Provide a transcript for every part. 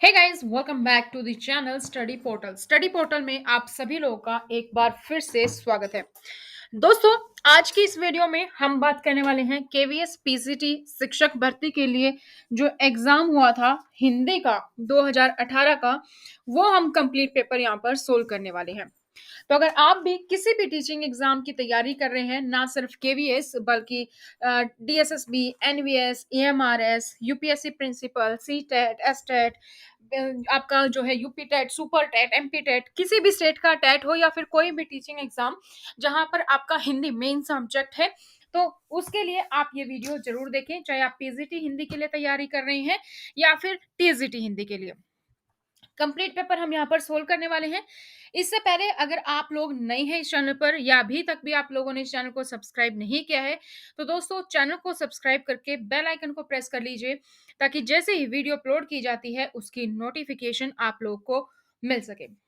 Hey guys, welcome back to the channel study portal में आप सभी लोगों का एक बार फिर से स्वागत है। दोस्तों, आज की इस वीडियो में हम बात करने वाले हैं केवीएस पीसीटी शिक्षक भर्ती के लिए जो एग्जाम हुआ था हिंदी का 2018 का, वो हम कंप्लीट पेपर यहाँ पर सोल्व करने वाले हैं। तो अगर आप भी किसी भी टीचिंग एग्जाम की तैयारी कर रहे हैं, ना सिर्फ केवीएस बल्कि DSSB, NVS, EMRS, UPSC principal, C TET, S TET, आपका जो है UP TET, super TET, MP TET, किसी भी स्टेट का टेट हो या फिर कोई भी टीचिंग एग्जाम जहां पर आपका हिंदी मेन सब्जेक्ट है, तो उसके लिए आप ये वीडियो जरूर देखें, चाहे आप पीजीटी हिंदी के लिए तैयारी कर रहे हैं या फिर टीजीटी हिंदी के लिए। कंप्लीट पेपर हम यहाँ पर सोल्व करने वाले हैं। इससे पहले अगर आप लोग नए हैं इस चैनल पर या अभी तक भी आप लोगों ने इस चैनल को सब्सक्राइब नहीं किया है, तो दोस्तों चैनल को सब्सक्राइब करके बेल आइकन को प्रेस कर लीजिए, ताकि जैसे ही वीडियो अपलोड की जाती है उसकी नोटिफिकेशन आप लोग को मिल सके।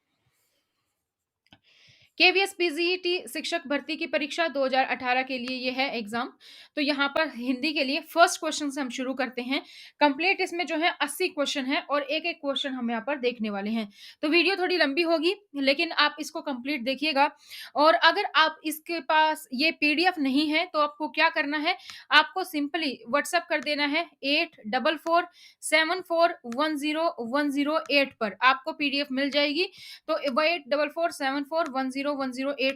केवीएस पीजीटी शिक्षक भर्ती की परीक्षा 2018 के लिए ये है एग्जाम। तो यहाँ पर हिंदी के लिए फर्स्ट क्वेश्चन से हम शुरू करते हैं। कंप्लीट इसमें जो है 80 क्वेश्चन है और एक एक क्वेश्चन हम यहाँ पर देखने वाले हैं। तो वीडियो थोड़ी लंबी होगी, लेकिन आप इसको कंप्लीट देखिएगा। और अगर आप इसके पास ये पीडीएफ नहीं है तो आपको क्या करना है, आपको सिंपली व्हाट्सएप कर देना है 8447410108 पर, आपको पीडीएफ मिल जाएगी। तो 8447410108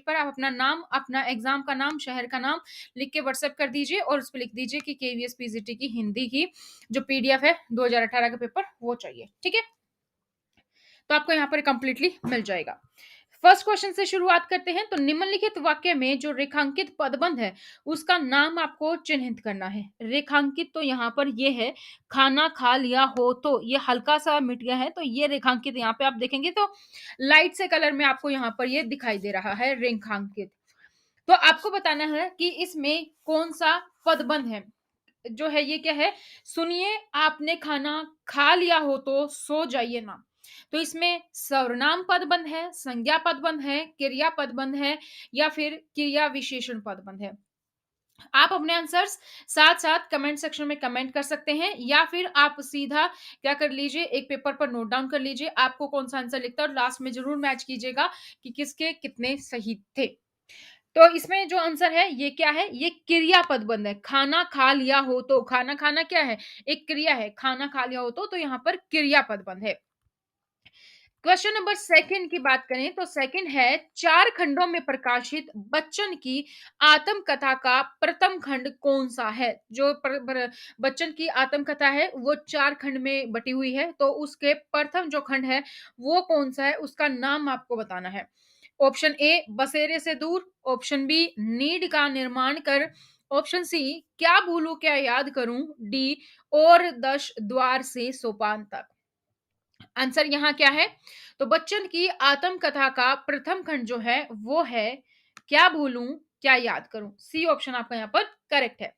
पर आप अपना नाम, अपना एग्जाम का नाम, शहर का नाम लिख के व्हाट्सएप कर दीजिए और उस पर लिख दीजिए कि केवीएस पीजीटी की हिंदी की जो पीडीएफ है 2018 का पेपर वो चाहिए। ठीक है, तो आपको यहाँ पर कंप्लीटली मिल जाएगा। फर्स्ट क्वेश्चन से शुरुआत करते हैं। तो निम्नलिखित वाक्य में जो रेखांकित पदबंध है उसका नाम आपको चिन्हित करना है। रेखांकित तो यहाँ पर ये है, खाना खा लिया हो, तो ये हल्का सा मिट गया है, तो ये रेखांकित यहाँ पे आप देखेंगे तो लाइट से कलर में आपको यहाँ पर ये दिखाई दे रहा है रेखांकित। तो आपको बताना है कि इसमें कौन सा पदबंध है। जो है ये क्या है, सुनिए आपने खाना खा लिया हो तो सो जाइए ना। तो इसमें सर्वनाम पदबंध है, संज्ञा पदबंध है, क्रिया पदबंध है या फिर क्रिया विशेषण पदबंध है। आप अपने आंसर्स साथ साथ कमेंट सेक्शन में कमेंट कर सकते हैं या फिर आप सीधा क्या कर लीजिए, एक पेपर पर नोट डाउन कर लीजिए आपको कौन सा आंसर लिखता है और लास्ट में जरूर मैच कीजिएगा कि किसके कितने सही थे। तो इसमें जो आंसर है ये क्या है, ये क्रिया पदबंध है। खाना खा लिया हो तो, खाना खाना क्या है, एक क्रिया है, खाना खा लिया हो तो यहाँ पर क्रिया पदबंध है। क्वेश्चन नंबर सेकंड की बात करें तो सेकंड है, चार खंडों में प्रकाशित बच्चन की आत्मकथा का प्रथम खंड कौन सा है। जो बच्चन की आत्मकथा है वो चार खंड में बटी हुई है, तो उसके प्रथम जो खंड है वो कौन सा है, उसका नाम आपको बताना है। ऑप्शन ए, बसेरे से दूर। ऑप्शन बी, नीड का निर्माण कर। ऑप्शन सी, क्या भूलू क्या याद करूं। डी, और 10 द्वार से सोपान तक। आंसर यहाँ क्या है, तो बच्चन की आत्मकथा का प्रथम खंड जो है वो है क्या भूलूं क्या याद करूं। सी ऑप्शन आपका यहाँ पर करेक्ट है।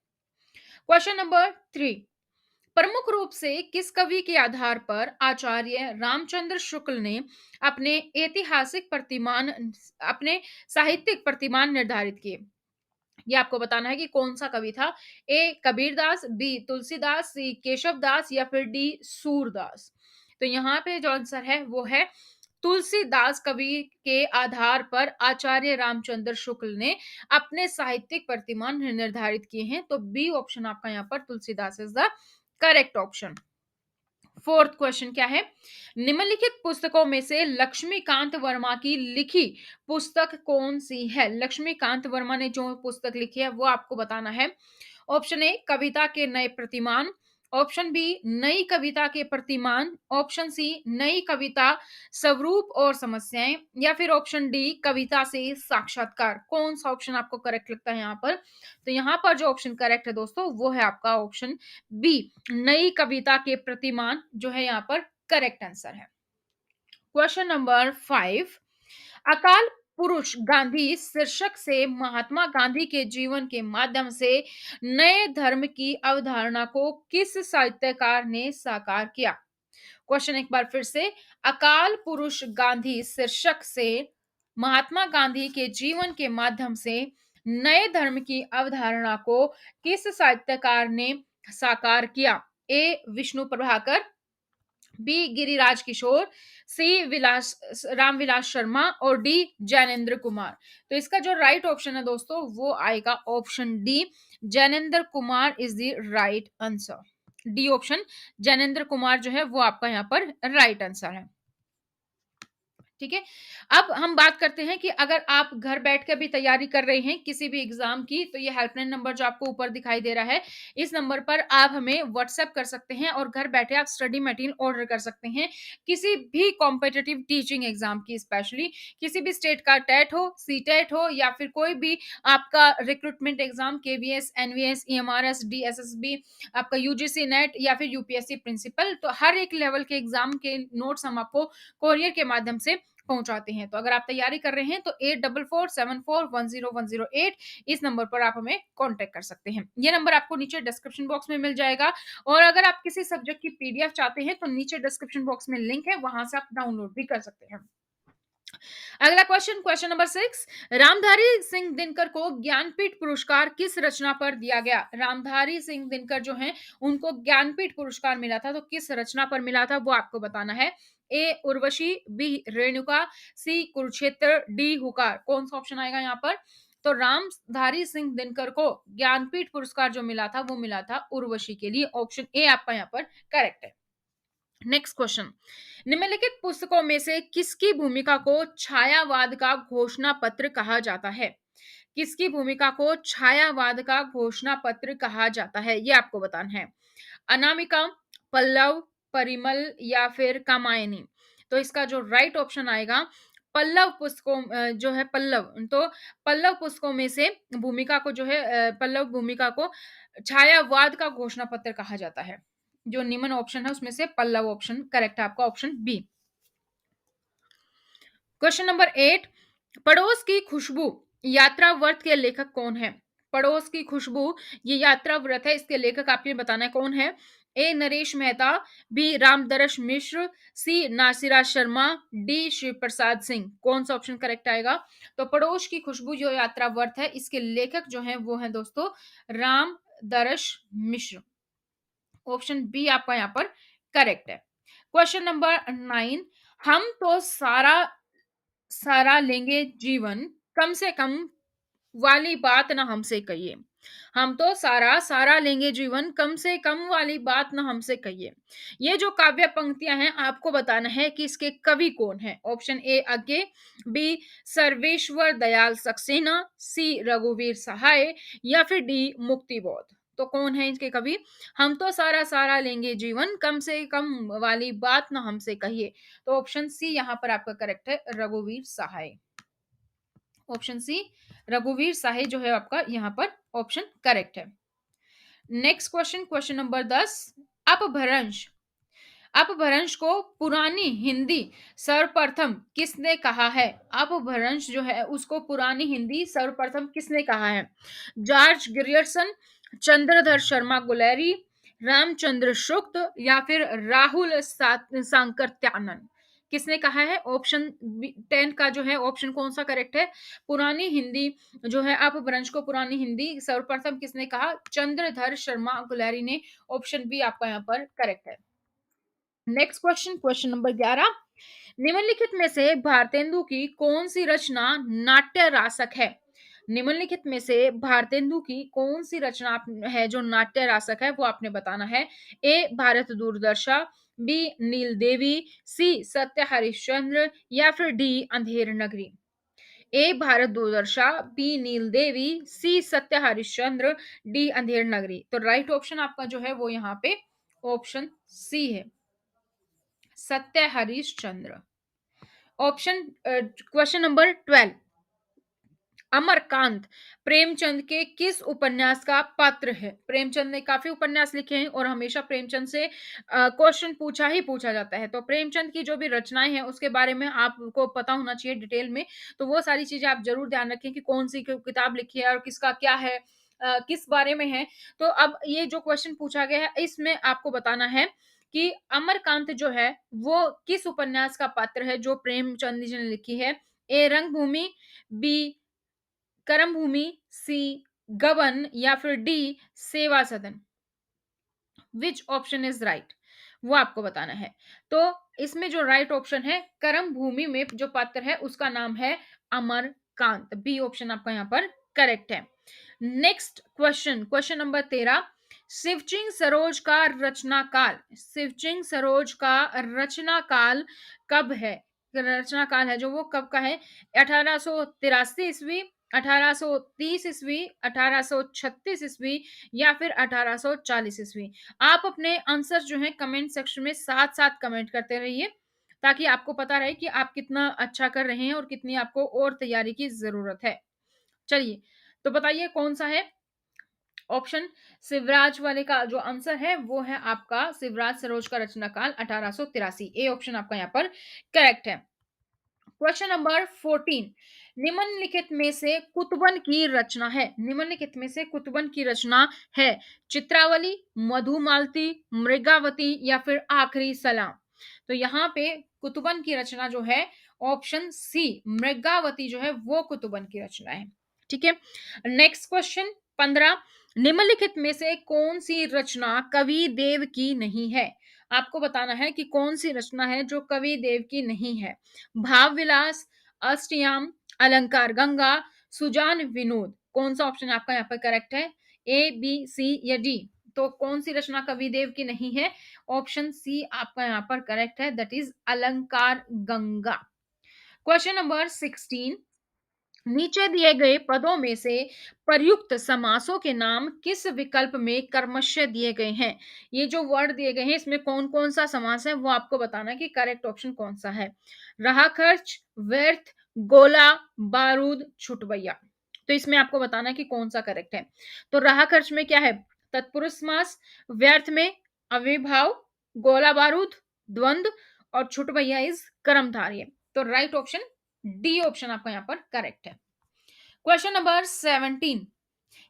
क्वेश्चन नंबर थ्री, प्रमुख रूप से किस कवि के आधार पर आचार्य रामचंद्र शुक्ल ने अपने ऐतिहासिक प्रतिमान, अपने साहित्यिक प्रतिमान निर्धारित किए। ये आपको बताना है कि कौन सा कवि था। ए कबीरदास, बी तुलसीदास, सी केशवदास या फिर डी सूरदास। तो यहाँ पे जो आंसर है वो है तुलसीदास कवि के आधार पर आचार्य रामचंद्र शुक्ल ने अपने साहित्यिक प्रतिमान निर्धारित किए हैं। तो बी ऑप्शन आपका यहाँ पर Tulsidas is the correct option. Fourth question क्या है, निम्नलिखित पुस्तकों में से लक्ष्मीकांत वर्मा की लिखी पुस्तक कौन सी है। लक्ष्मीकांत वर्मा ने जो पुस्तक लिखी है वो आपको बताना है। ऑप्शन ए, कविता के नए प्रतिमान। ऑप्शन बी, नई कविता के प्रतिमान। ऑप्शन सी, नई कविता स्वरूप और समस्याएं या फिर ऑप्शन डी, कविता से साक्षात्कार। कौन सा ऑप्शन आपको करेक्ट लगता है यहाँ पर, तो यहाँ पर जो ऑप्शन करेक्ट है दोस्तों वो है आपका ऑप्शन बी, नई कविता के प्रतिमान जो है यहाँ पर करेक्ट आंसर है। क्वेश्चन नंबर फाइव, अकाल पुरुष गांधी शीर्षक से महात्मा गांधी के जीवन के माध्यम से नए धर्म की अवधारणा को किस साहित्यकार ने साकार किया। क्वेश्चन एक बार फिर से, अकाल पुरुष गांधी शीर्षक से महात्मा गांधी के जीवन के माध्यम से नए धर्म की अवधारणा को किस साहित्यकार ने साकार किया। ए विष्णु प्रभाकर, बी गिरिराज किशोर, सी विलास रामविलास शर्मा और डी जैनेन्द्र कुमार। तो इसका जो राइट ऑप्शन है दोस्तों वो आएगा option D, Jainendra Kumar is the right answer. D option Jainendra Kumar जो है वो आपका यहाँ पर राइट आंसर है। ठीक है। अब हम बात करते हैं कि अगर आप घर बैठ के भी तैयारी कर रहे हैं किसी भी एग्जाम की, तो ये हेल्पलाइन नंबर जो आपको ऊपर दिखाई दे रहा है, इस नंबर पर आप हमें व्हाट्सएप कर सकते हैं और घर बैठे आप स्टडी मटेरियल ऑर्डर कर सकते हैं किसी भी कॉम्पिटिटिव टीचिंग एग्जाम की, स्पेशली किसी भी स्टेट का टेट हो, सी टेट हो, या फिर कोई भी आपका recruitment exam, KVS, NVS, EMRS, DSSB, आपका यूजीसी नेट या फिर यूपीएससी प्रिंसिपल, तो हर एक लेवल के एग्जाम के नोट्स हम आपको कोरियर के माध्यम से पहुंचाते हैं। तो अगर आप तैयारी कर रहे हैं तो 8447410108 इस नंबर पर आप हमें कांटेक्ट कर सकते हैं। ये नंबर आपको नीचे डिस्क्रिप्शन बॉक्स में मिल जाएगा, और अगर आप किसी सब्जेक्ट की पीडीएफ चाहते हैं तो नीचे डिस्क्रिप्शन बॉक्स में लिंक है, वहां से आप डाउनलोड भी कर सकते हैं। अगला question, question number 6, Ramdhari Singh Dinkar को ज्ञानपीठ पुरस्कार किस रचना पर दिया गया? रामधारी सिंह दिनकर जो हैं उनको ज्ञानपीठ पुरस्कार मिला था, तो किस रचना पर मिला था वो आपको बताना है। ए उर्वशी, बी रेणुका, सी कुरुक्षेत्र, डी हुकार। कौन सा ऑप्शन आएगा यहाँ पर? तो रामधारी सिंह दिनकर को ज्ञानपीठ पुरस्कार जो मिला था वो मिला था उर्वशी के लिए। ऑप्शन ए आपका यहाँ पर करेक्ट है। नेक्स्ट क्वेश्चन, निम्नलिखित पुस्तकों में से किसकी भूमिका को छायावाद का घोषणा पत्र कहा जाता है? किसकी भूमिका को छायावाद का घोषणा पत्र कहा जाता है, ये आपको बताना है। अनामिका, पल्लव, परिमल या फिर कामायनी। तो इसका जो राइट ऑप्शन आएगा पल्लव पुस्तकों, जो है पल्लव, तो पल्लव पुस्तकों में से भूमिका को जो है पल्लव भूमिका को छायावाद का घोषणा पत्र कहा जाता है। जो निम्न ऑप्शन है उसमें से पल्लव ऑप्शन करेक्ट है आपका, ऑप्शन बी। क्वेश्चन नंबर 8, पड़ोस की खुशबू यात्रा व्रत के लेखक कौन है? पड़ोस की खुशबू ये यात्रा व्रत है, इसके लेखक आपको बताना है कौन है। ए नरेश मेहता, बी रामदरस मिश्र, सी नासिरा शर्मा, डी शिव प्रसाद सिंह। कौन सा ऑप्शन करेक्ट आएगा? तो पड़ोस की खुशबू जो यात्रा व्रत है इसके लेखक जो है वो है दोस्तों राम दरस मिश्र। ऑप्शन बी आपका यहाँ पर करेक्ट है। क्वेश्चन नंबर 9, हम तो सारा सारा लेंगे जीवन, कम से कम वाली बात ना हमसे कहिए। हम तो सारा सारा लेंगे जीवन, कम से कम वाली बात ना हमसे कहिए। ये जो काव्य पंक्तियां हैं आपको बताना है कि इसके कवि कौन है। ऑप्शन ए आगे, बी सर्वेश्वर दयाल सक्सेना, सी रघुवीर सहाय या फिर डी मुक्ति बोध। तो कौन है इनके कवि? हम तो सारा सारा लेंगे जीवन, कम से कम वाली बात ना हमसे कहिए। तो ऑप्शन सी यहाँ पर आपका करेक्ट है, रघुवीर सहाय। ऑप्शन सी रघुवीर साहे जो है आपका यहाँ पर ऑप्शन करेक्ट है। नेक्स्ट क्वेश्चन, क्वेश्चन नंबर 10, अपभ्रंश अपभ्रंश को पुरानी हिंदी सर्वप्रथम किसने कहा है? अपभ्रंश जो है उसको पुरानी हिंदी सर्वप्रथम किसने कहा है? जॉर्ज ग्रियर्सन, चंद्रधर शर्मा गुलेरी, रामचंद्र शुक्ल या फिर राहुल सांकृत्यानंद। किसने कहा है? ऑप्शन 10 का जो है ऑप्शन कौन सा करेक्ट है? पुरानी हिंदी जो है अपभ्रंश को पुरानी हिंदी सर्वप्रथम किसने कहा? चंद्रधर शर्मा गुलेरी ने। ऑप्शन बी आपका यहाँ पर करेक्ट है। नेक्स्ट क्वेश्चन, क्वेश्चन नंबर 11, निम्नलिखित में से भारतेंदु की कौन सी रचना नाट्य रासक है? निम्नलिखित में से भारतेंदु की कौन सी रचना है जो नाट्य रासक है वो आपने बताना है। ए भारत दूरदर्शा, बी नील देवी, सी सत्य हरिश्चंद्र या फिर डी अंधेर नगरी। ए भारत दूरदर्शा, बी नील देवी, सी सत्य हरिश्चंद्र, डी अंधेर नगरी। तो राइट ऑप्शन आपका जो है वो यहाँ पे ऑप्शन सी है, सत्य Harishchandra. Option question number 12, Amarkant Premchand के किस उपन्यास का पात्र है? प्रेमचंद ने काफी उपन्यास लिखे हैं और हमेशा प्रेमचंद से क्वेश्चन पूछा ही पूछा जाता है, तो प्रेमचंद की जो भी रचनाएं हैं उसके बारे में आपको पता होना चाहिए डिटेल में। तो वो सारी चीजें आप जरूर ध्यान रखें कि कौन सी किताब लिखी है और किसका क्या है, किस बारे में है। तो अब ये जो क्वेश्चन पूछा गया है इसमें आपको बताना है कि अमरकांत जो है वो किस उपन्यास का पात्र है जो प्रेमचंद जी ने लिखी है। ए रंगभूमि, बी कर्म भूमि, सी गबन या फिर डी सेवा सदन। विच ऑप्शन इज राइट? वो आपको बताना है। तो इसमें जो राइट ऑप्शन है, कर्म भूमि में जो पात्र है उसका नाम है अमरकांत। बी ऑप्शन आपका यहाँ पर करेक्ट है। Next question, question number 13। शिवचिंग सरोज का रचना काल, शिवचिंग सरोज का रचना काल कब है? रचना काल है जो वो कब का है? 1883 ईस्वी, 1830 ईस्वी, 1836 ईस्वी या फिर 1840 ईस्वी? आप अपने आंसर जो है कमेंट सेक्शन में साथ साथ कमेंट करते रहिए, ताकि आपको पता रहे कि आप कितना अच्छा कर रहे हैं और कितनी आपको और तैयारी की जरूरत है। चलिए, तो बताइए कौन सा है ऑप्शन। शिवराज वाले का जो आंसर है वो है आपका शिवराज सरोज का रचना काल 1883। ए ऑप्शन आपका यहाँ पर करेक्ट है। Question number 14। निम्नलिखित में से कुतुबन की रचना है, निम्नलिखित में से कुतुबन की रचना है चित्रावली, मधुमालती, मृगावती या फिर आखिरी सलाम? तो यहाँ पे कुतुबन की रचना जो है ऑप्शन सी मृगावती जो है वो कुतुबन की रचना है। ठीक है। Next question 15। निम्नलिखित में से कौन सी रचना कवि देव की नहीं है? आपको बताना है कि कौन सी रचना है जो कवि देव की नहीं है। भाव विलास, अष्टयाम, अलंकार गंगा, सुजान विनोद? कौन सा ऑप्शन आपका यहाँ पर करेक्ट है? ए, बी, सी या डी? तो कौन सी रचना कवि देव की नहीं है? ऑप्शन सी आपका यहाँ पर करेक्ट है, दैट इज अलंकार गंगा। Question number 16। नीचे दिए गए पदों में से प्रयुक्त समासों के नाम किस विकल्प में कर्मश्य दिए गए हैं? ये जो वर्ड दिए गए हैं इसमें कौन कौन सा समास है वो आपको बताना है कि करेक्ट ऑप्शन कौन सा है। रहा खर्च, व्यर्थ, गोला, बारूद, छुटवैया? तो इसमें आपको बताना है कि कौन सा करेक्ट है। तो रहा खर्च में क्या है? तत्पुरुष समास, व्यर्थ में अविभाव, गोला बारूद द्वंद्व और छुटवैया इज कर्मधारय। तो राइट ऑप्शन डी ऑप्शन आपका यहाँ पर करेक्ट है। Question number 17।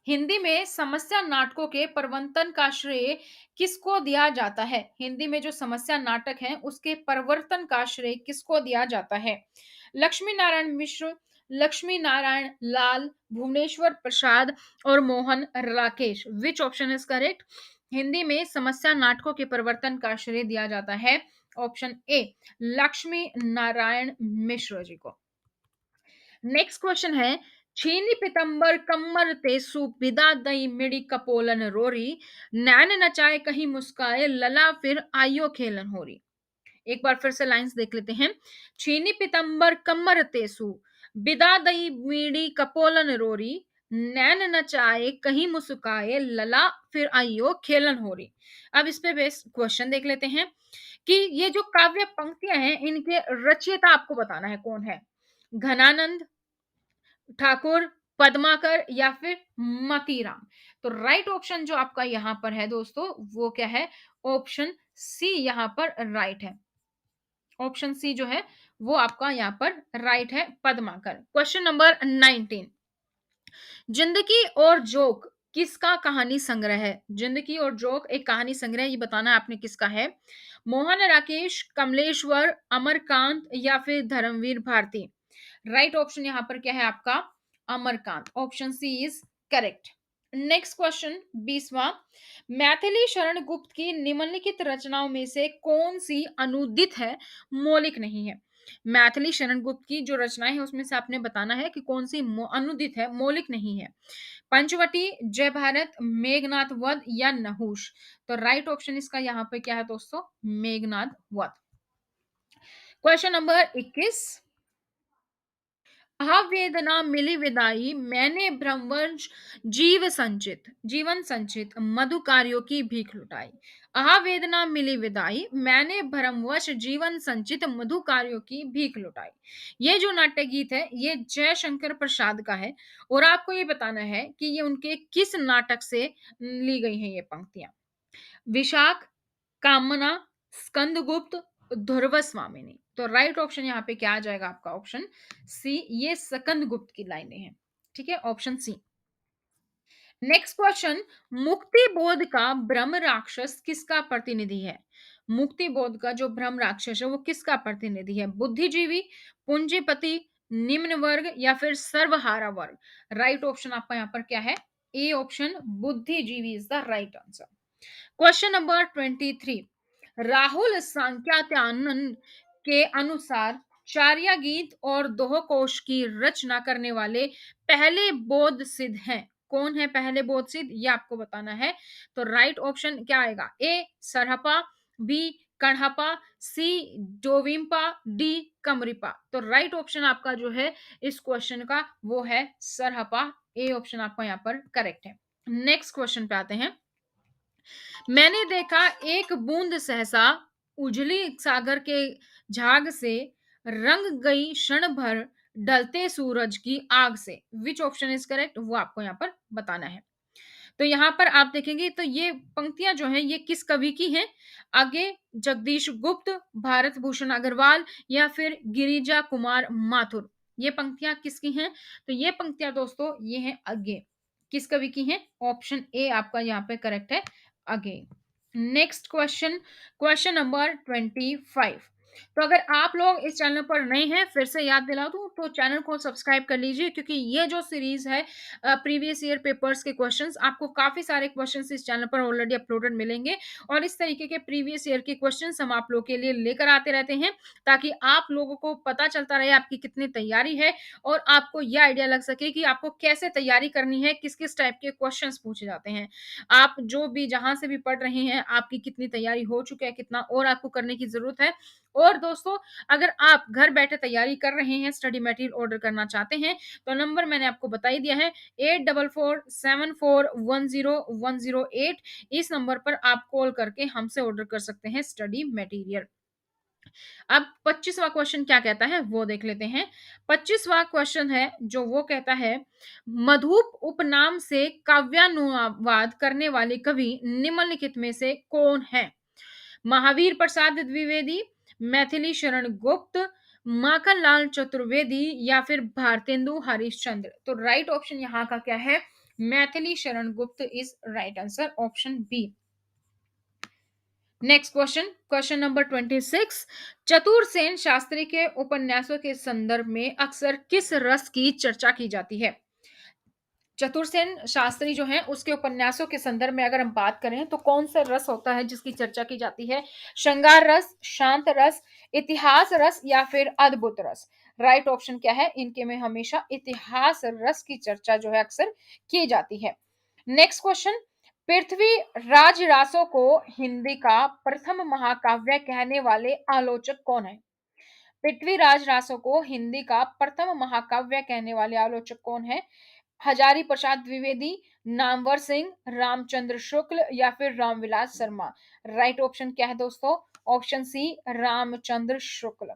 हिंदी में समस्या नाटकों के प्रवर्तन का श्रेय किसको दिया जाता है? हिंदी में जो समस्या नाटक हैं उसके प्रवर्तन का श्रेय किसको दिया जाता है? लक्ष्मी नारायण मिश्र, लक्ष्मी नारायण लाल, भुवनेश्वर प्रसाद और मोहन राकेश? विच ऑप्शन इज करेक्ट? हिंदी में समस्या नाटकों के प्रवर्तन का श्रेय दिया जाता है ऑप्शन ए लक्ष्मी नारायण मिश्र जी को। नेक्स्ट क्वेश्चन है छीनी पितंबर कम्मर तेसु बिदा दई मिड़ी कपोलन रोरी, नैन नचाए कहीं मुस्काए लला फिर आइयो खेलन होरी? एक बार फिर से लाइंस देख लेते हैं। छीनी पितंबर कम्मर तेसु बिदा दई मीड़ी कपोलन रोरी, नैन नचाए कहीं मुस्काए लला फिर आइयो खेलन होरी? अब इस पे बेस क्वेश्चन देख लेते हैं कि ये जो काव्य पंक्तियां हैं इनके रचयिता आपको बताना है कौन है। घनानंद ठाकुर, पद्माकर या फिर मतीराम? तो राइट ऑप्शन जो आपका यहां पर है दोस्तों वो क्या है? ऑप्शन सी यहां पर राइट है। ऑप्शन सी जो है वो आपका यहां पर राइट है, पद्माकर। Question number 19। जिंदगी और जोक किसका कहानी संग्रह है? जिंदगी और जोक एक कहानी संग्रह, ये बताना है आपने किसका है। मोहन राकेश, कमलेश्वर, अमरकांत या फिर धर्मवीर भारती? राइट ऑप्शन यहां पर क्या है आपका? Amarkant. Option C is correct. Next question 20वां। मैथिली शरण गुप्त की निम्नलिखित रचनाओं में से कौन सी अनुदित है, मौलिक नहीं है? मैथिली शरण गुप्त की जो रचनाएं हैं उसमें से आपने बताना है कि कौन सी अनुदित है, मौलिक नहीं है। पंचवटी, जय भारत, मेघनाथ वध या नहुष? तो राइट ऑप्शन इसका यहाँ पे क्या है दोस्तों? मेघनाथ वध। Question number 21। वेदना मिली विदाई मैंने भ्रमवंश जीवन संचित मधु कार्यों की भीख लुटाई। वेदना मिली विदाई मैंने भ्रमवश जीवन संचित मधु कार्यों की भीख लुटाई। ये जो नाट्य गीत है ये जयशंकर प्रसाद का है और आपको ये बताना है कि ये उनके किस नाटक से ली गई हैं ये पंक्तियां। विशाख, कामना, स्कंदगुप्त, ध्रुव स्वामिनी? तो राइट ऑप्शन यहाँ पे क्या आ जाएगा आपका? ऑप्शन सी, ये स्कंदगुप्त की लाइनें हैं। ठीक है, ऑप्शन सी। Next question. मुक्ति बोध का ब्रह्म राक्षस किसका प्रतिनिधि है? मुक्ति बोध का जो ब्रह्म राक्षस है वो किसका प्रतिनिधि है? बुद्धिजीवी, पूंजीपति, निम्न वर्ग या फिर सर्वहारा वर्ग? राइट ऑप्शन आपका यहाँ पर क्या है? ए ऑप्शन बुद्धिजीवी is the right answer. Question number 23। Rahul Sankrityayan के अनुसार चार्या गीत और दोह कोश की रचना करने वाले पहले बौद्ध सिद्ध हैं। कौन है पहले बौद्ध सिद्ध, ये आपको बताना है। तो राइट ऑप्शन क्या आएगा? ए सरहपा, बी कणहपा, सी डोविम्पा, डी कमरिपा। तो राइट ऑप्शन आपका जो है इस क्वेश्चन का वो है सरहपा। ए ऑप्शन आपका यहाँ पर करेक्ट है। नेक्स्ट क्वेश्चन पे आते हैं। मैंने देखा एक बूंद सहसा उजली सागर के झाग से, रंग गई क्षण भर ढलते सूरज की आग से। विच ऑप्शन इज करेक्ट, वो आपको यहाँ पर बताना है। तो यहाँ पर आप देखेंगे तो ये पंक्तियां जो हैं ये किस कवि की हैं? आगे जगदीश गुप्त, भारत भूषण अग्रवाल या फिर गिरिजा कुमार माथुर। ये पंक्तियां किसकी हैं? तो ये पंक्तियां दोस्तों ये हैं आगे किस कवि की हैं? ऑप्शन ए आपका यहाँ पे करेक्ट है आगे। Next question, question number 25। तो अगर आप लोग इस चैनल पर नए हैं, फिर से याद दिला दूं तो चैनल को सब्सक्राइब कर लीजिए, क्योंकि ये जो सीरीज है प्रीवियस ईयर पेपर्स के क्वेश्चंस, आपको काफी सारे क्वेश्चंस इस चैनल पर ऑलरेडी अपलोडेड मिलेंगे और इस तरीके के प्रीवियस ईयर के क्वेश्चंस हम आप लोग के लिए लेकर आते रहते हैं, ताकि आप लोगों को पता चलता रहे आपकी कितनी तैयारी है और आपको यह आइडिया लग सके कि आपको कैसे तैयारी करनी है, किस किस टाइप के क्वेश्चंस पूछे जाते हैं। आप जो भी जहां से भी पढ़ रहे हैं, आपकी कितनी तैयारी हो चुकी है, कितना और आपको करने की जरूरत है। और दोस्तों अगर आप घर बैठे तैयारी कर रहे हैं, स्टडी मटेरियल ऑर्डर करना चाहते हैं, तो नंबर मैंने आपको बता ही दिया है 8447410108। इस नंबर पर आप कॉल करके हमसे ऑर्डर कर सकते हैं स्टडी मटेरियल। अब 25वां क्वेश्चन क्या कहता है वो देख लेते हैं। 25वां क्वेश्चन है जो वो कहता है, मधुप उपनाम से काव्यानुवाद करने वाले कवि निम्नलिखित में से कौन है? महावीर प्रसाद द्विवेदी, मैथिली शरण गुप्त, माखनलाल चतुर्वेदी या फिर भारतेंदु हरिश्चंद्र। तो राइट ऑप्शन यहाँ का क्या है? Maithili Sharan Gupt is right answer, option B. Next question, question number 26। Chatursen Shastri के उपन्यासों के संदर्भ में अक्सर किस रस की चर्चा की जाती है? चतुरसेन शास्त्री जो है उसके उपन्यासों के संदर्भ में अगर हम बात करें तो कौन सा रस होता है जिसकी चर्चा की जाती है? श्रृंगार रस, शांत रस, इतिहास रस या फिर अद्भुत रस। राइट ऑप्शन क्या है? इनके में हमेशा इतिहास रस की चर्चा जो है अक्सर की जाती है। नेक्स्ट क्वेश्चन, पृथ्वी राज रासों को हिंदी का प्रथम महाकाव्य कहने वाले आलोचक कौन है? पृथ्वीराज रासो को हिंदी का प्रथम महाकाव्य कहने वाले आलोचक कौन है? हजारी प्रसाद द्विवेदी, नामवर सिंह, रामचंद्र शुक्ल या फिर रामविलास शर्मा। राइट ऑप्शन क्या है दोस्तों? Option C Ramchandra Shukla.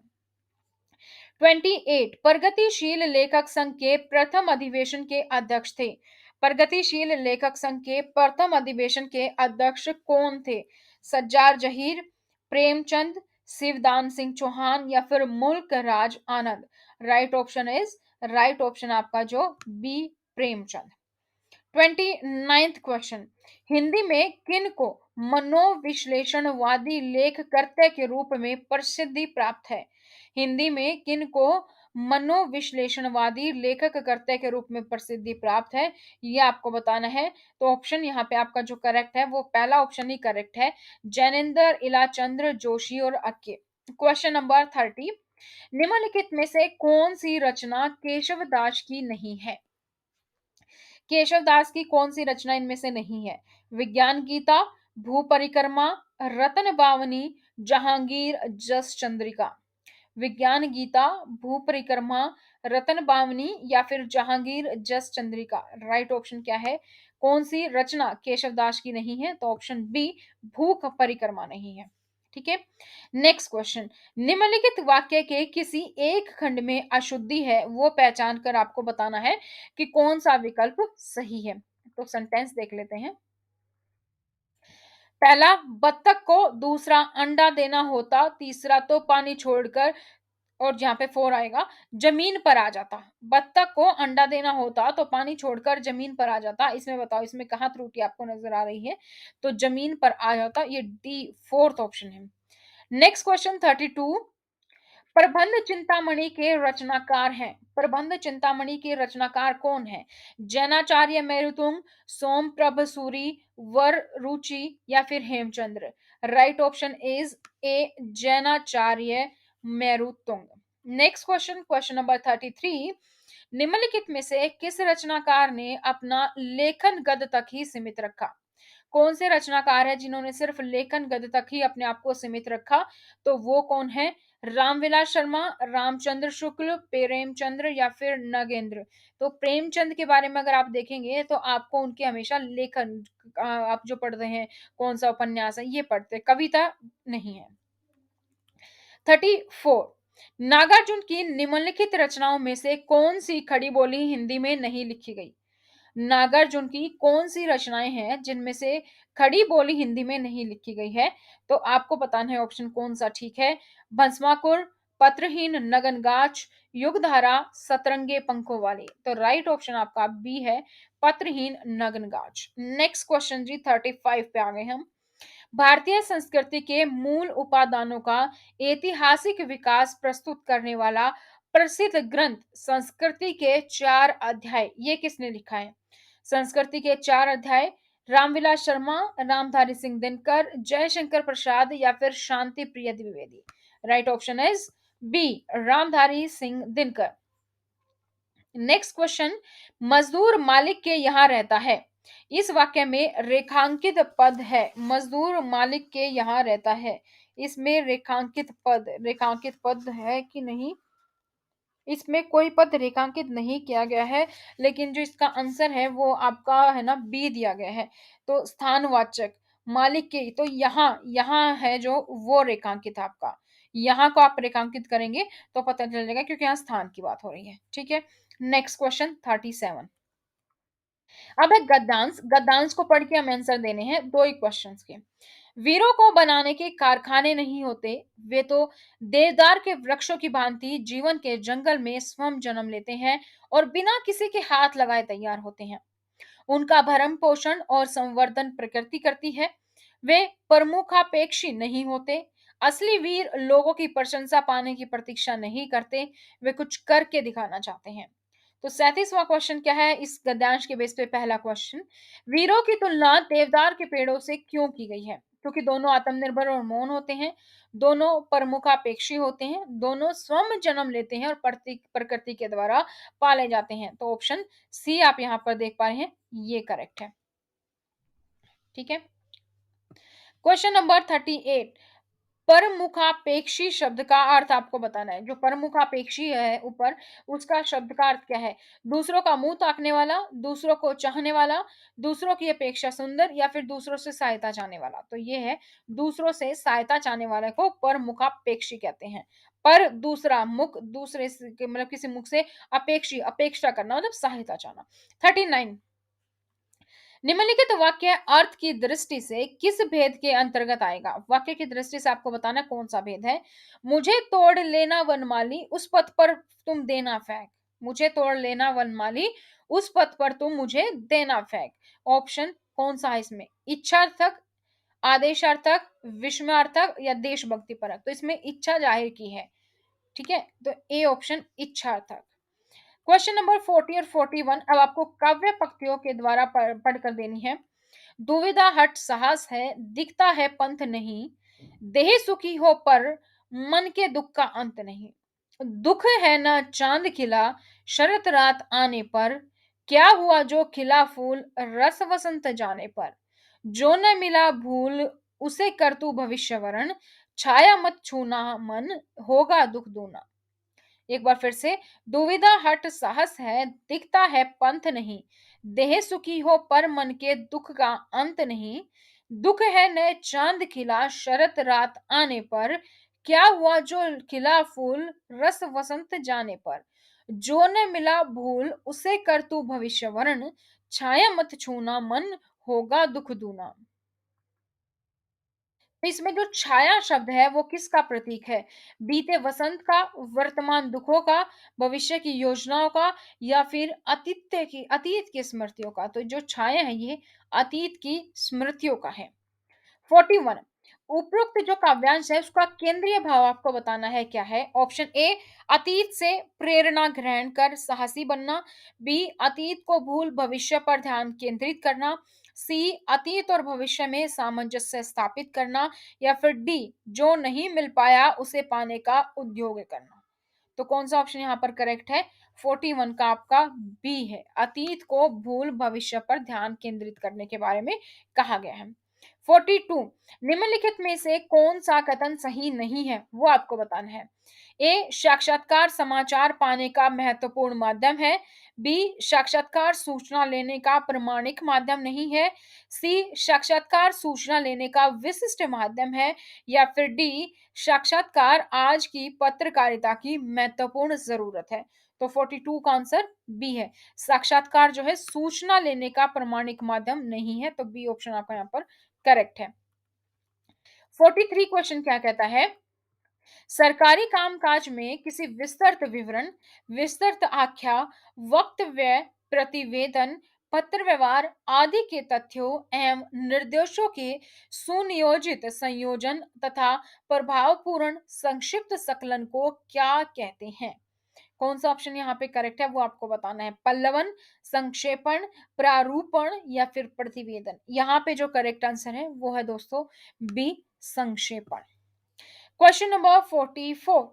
28 प्रगतिशील लेखक संघ के प्रथम अधिवेशन के अध्यक्ष थे। प्रगतिशील लेखक संघ के प्रथम अधिवेशन के अध्यक्ष कौन थे? सज्जार जहीर, प्रेमचंद, शिवदान सिंह चौहान या फिर Mulk Raj Anand. Right option is, right option आपका जो B Premchand. 29th question, Hindi में किन को मनोविश्लेषणवादी लेखकर्ता के रूप में प्रसिद्धि प्राप्त है? हिंदी में किन को मनोविश्लेषणवादी लेखककर्ता के रूप में प्रसिद्धि प्राप्त है, ये आपको बताना है। तो ऑप्शन यहाँ पे आपका जो करेक्ट है वो पहला ऑप्शन ही करेक्ट है, जैनेन्द्र इलाचंद्र जोशी और अक्के। क्वेश्चन नंबर 30, निम्नलिखित में से कौन सी रचना केशव दास की नहीं है? केशव दास की कौन सी रचना इनमें से नहीं है? विज्ञान गीता, भू परिक्रमा, रतन बावनी, जहांगीर जस चंद्रिका। विज्ञान गीता, भू परिक्रमा, रतन बावनी या फिर जहांगीर जस चंद्रिका। राइट ऑप्शन क्या है? कौन सी रचना केशव दास की नहीं है? तो ऑप्शन बी भू परिक्रमा नहीं है। ठीक है। नेक्स्ट क्वेश्चन, निम्नलिखित वाक्य के किसी एक खंड में अशुद्धि है वो पहचान कर आपको बताना है कि कौन सा विकल्प सही है। तो सेंटेंस देख लेते हैं। पहला, बत्तख को दूसरा अंडा देना होता, तीसरा तो पानी छोड़कर, और जहां पे 4 आएगा, जमीन पर आ जाता। बत्तख को अंडा देना होता तो पानी छोड़कर जमीन पर आ जाता। इसमें बताओ इसमें कहां त्रुटि आपको नजर आ रही है? तो जमीन पर आ जाता, ये डी फोर्थ ऑप्शन है। नेक्स्ट क्वेश्चन 32, प्रबंध चिंतामणि के रचनाकार हैं। प्रबंध चिंतामणि के रचनाकार कौन है? जैनाचार्य मेरुतुंग, सोम प्रभ सूरी, वर रुचि या फिर Hemchandra. Right option is A जैनाचार्य Merutunga. Next question, question number 33। निम्नलिखित में से किस रचनाकार ने अपना लेखन गद तक ही सीमित रखा? कौन से रचनाकार है जिन्होंने सिर्फ लेखन गद तक ही अपने आप को सीमित रखा? तो वो कौन है? रामविलास शर्मा, रामचंद्र शुक्ल, प्रेमचंद्र या फिर नगेंद्र? तो प्रेमचंद के बारे में अगर आप देखेंगे तो आपको उनके हमेशा लेखन, आप जो पढ़ रहे हैं कौन सा उपन्यास है ये पढ़ते हैं, कविता नहीं है। 34। नागार्जुन की निम्नलिखित रचनाओं में से कौन सी खड़ी बोली हिंदी में नहीं लिखी गई? नागार्जुन की कौन सी रचनाएं हैं जिनमें से खड़ी बोली हिंदी में नहीं लिखी गई है? तो आपको बताना है ऑप्शन कौन सा ठीक है। भस्माकुर, पत्रहीन, नगनगाछ, युगधारा, सतरंगे पंखों वाली? तो राइट ऑप्शन आपका बी है, पत्रहीन नगनगाछ। नेक्स्ट क्वेश्चन जी, 35 पे आ गए हम। भारतीय संस्कृति के मूल उपादानों का ऐतिहासिक विकास प्रस्तुत करने वाला प्रसिद्ध ग्रंथ संस्कृति के 4 अध्याय, ये किसने लिखा है? संस्कृति के 4 अध्याय, रामविलास शर्मा, रामधारी सिंह दिनकर, जयशंकर प्रसाद या फिर Shanti Priya Dwivedi? Right option is B, Ramdhari Singh Dinkar. Next question, मजदूर मालिक के यहां रहता है, इस वाक्य में रेखांकित पद है। मजदूर मालिक के यहां रहता है, इसमें रेखांकित पद है कि नहीं? इसमें कोई पद रेखांकित नहीं किया गया है, लेकिन जो इसका आंसर है वो आपका है ना बी दिया गया है। तो स्थानवाचक मालिक के, तो यहाँ यहाँ है जो वो रेखांकित है आपका, यहाँ को आप रेखांकित करेंगे तो पता चल जाएगा क्योंकि यहाँ स्थान की बात हो रही है। ठीक है, नेक्स्ट क्वेश्चन 37। अब है गद्यांश। गद्यांश को पढ़ के हमें आंसर देने हैं दो ही क्वेश्चंस के। वीरों को बनाने के कारखाने नहीं होते, वे तो देवदार के वृक्षों की भांति जीवन के जंगल में स्वयं जन्म लेते हैं और बिना किसी के हाथ लगाए तैयार होते हैं। उनका भरण पोषण और संवर्धन प्रकृति करती है। वे प्रमुखापेक्षी नहीं होते। असली वीर लोगों की प्रशंसा पाने की प्रतीक्षा नहीं करते, वे कुछ करके दिखाना चाहते हैं। तो 37वां क्वेश्चन क्या है इस गद्यांश के बेस पे? पहला क्वेश्चन, वीरों की तुलना देवदार के पेड़ों से क्यों की गई है? क्योंकि दोनों आत्मनिर्भर और मौन होते हैं, दोनों प्रमुखापेक्षी होते हैं, दोनों स्वयं जन्म लेते हैं और प्रकृति के द्वारा पाले जाते हैं। तो ऑप्शन सी आप यहां पर देख पा रहे हैं, ये करेक्ट है। ठीक है, क्वेश्चन नंबर 38। परमुखापेक्षी शब्द का अर्थ आपको बताना है। जो परमुखापेक्षी है ऊपर, उसका शब्द का अर्थ क्या है? दूसरों का मुंह ताकने वाला, दूसरों को चाहने वाला, दूसरों की अपेक्षा सुंदर या फिर दूसरों से सहायता चाहने वाला? तो ये है, दूसरों से सहायता चाहने वाले को परमुखापेक्षी कहते हैं। पर दूसरा मुख, दूसरे मतलब किसी मुख से अपेक्षी, अपेक्षा करना मतलब सहायता चाहना। 39। निम्नलिखित वाक्य अर्थ की दृष्टि से किस भेद के अंतर्गत आएगा? वाक्य की दृष्टि से आपको बताना कौन सा भेद है। मुझे तोड़ लेना वनमाली, उस पथ पर तुम देना फेंक। मुझे तोड़ लेना वनमाली, उस पथ पर तुम मुझे देना फेंक। ऑप्शन कौन सा है इसमें? इच्छार्थक, आदेशार्थक, विस्मयार्थक या देशभक्ति परक? तो इसमें इच्छा जाहिर की है। ठीक है, तो ए ऑप्शन इच्छार्थक। क्वेश्चन नंबर 40 और 41 अब आपको काव्य पंक्तियों के द्वारा पढ़कर देनी है। दुविधा हट साहस है, दिखता है पंथ नहीं, देह सुखी हो पर मन के दुख का अंत नहीं। दुख है न चांद खिला शरत रात आने पर, क्या हुआ जो खिला फूल रस वसंत जाने पर। जो न मिला भूल उसे कर तू भविष्य वरण, छाया मत छूना मन होगा दुख दूना। एक बार फिर से, दुविधा हट साहस है, दिखता है पंथ नहीं, देह सुखी हो पर मन के दुख का अंत नहीं। दुख है न चांद खिला शरत रात आने पर, क्या हुआ जो खिला फूल रस वसंत जाने पर। जो न मिला भूल उसे कर तू भविष्य वरण, छाया मत छूना मन होगा दुख दूना। तो इसमें जो छाया शब्द है वो किसका प्रतीक है? बीते वसंत का, वर्तमान दुखों का, भविष्य की योजनाओं का या फिर अतीत की स्मृतियों का? तो जो छाया है ये अतीत की स्मृतियों का है। 41। उपरोक्त जो काव्यांश है उसका केंद्रीय भाव आपको बताना है क्या है? ऑप्शन ए, अतीत से प्रेरणा ग्रहण कर साहसी बनना। बी, अतीत को भूल भविष्य पर ध्यान केंद्रित करना। सी अतीत और भविष्य में सामंजस्य स्थापित करना, या फिर डी जो नहीं मिल पाया उसे पाने का उद्योग करना। तो कौन सा ऑप्शन यहाँ पर करेक्ट है? 41 का आपका बी है, अतीत को भूल भविष्य पर ध्यान केंद्रित करने के बारे में कहा गया है। 42, निम्नलिखित में से कौन सा कथन सही नहीं है वो आपको बताना है। ए साक्षात्कार समाचार पाने का महत्वपूर्ण माध्यम है। बी साक्षात्कार सूचना लेने का प्रमाणिक माध्यम नहीं है। सी साक्षात्कार सूचना लेने का विशिष्ट माध्यम है। या फिर डी साक्षात्कार आज की पत्रकारिता की महत्वपूर्ण जरूरत है। तो 42 का आंसर बी है, साक्षात्कार जो है सूचना लेने का प्रमाणिक माध्यम नहीं है। तो बी ऑप्शन आपका यहाँ पर करेक्ट है। 43 क्वेश्चन क्या कहता है? सरकारी कामकाज में किसी विस्तृत विवरण, विस्तृत आख्या, वक्तव्य, प्रतिवेदन, पत्र व्यवहार आदि के तथ्यों एवं निर्देशों के सुनियोजित संयोजन तथा प्रभावपूर्ण संक्षिप्त संकलन को क्या कहते हैं? कौन सा ऑप्शन यहाँ पे करेक्ट है वो आपको बताना है। पल्लवन, संक्षेपण, प्रारूपण या फिर प्रतिवेदन। यहाँ पे जो करेक्ट आंसर है वो है दोस्तों बी संक्षेपण। क्वेश्चन नंबर 44,